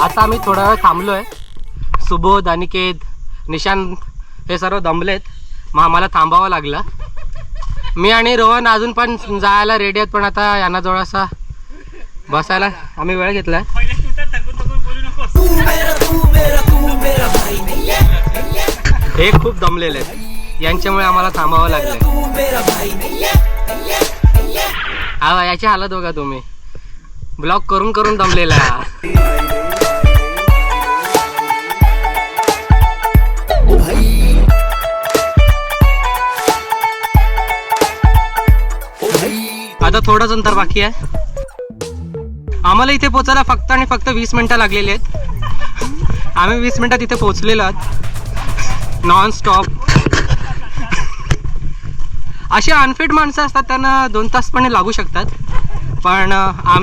आता आम्ही थोडा वेळ थांबलोय. सुबोध, अनिकेत, निशांत हे सर्व दमलेत, मग आम्हाला थांबावं लागलं. मी आणि रोहन अजून पण जायला रेडी आहेत, पण आता यांना थोडासा बसायला आम्ही वेळ घेतलाय. हे खूप दमलेले आहेत, यांच्यामुळे आम्हाला थांबावं लागलं. हा याची हालत बघा तुम्ही, ब्लॉक करून करून दमलेला. आता थोडंच अंतर बाकी आहे. आम्हाला इथे पोचायला फक्त आणि फक्त 20 मिनिटं लागलेली आहेत. आम्ही 20 मिनिटात इथे पोचलेलो आहोत नॉन स्टॉप. अशी अनफिट माणसं असतात, त्यांना 2 तास पण लागू शकतात, पण आम्ही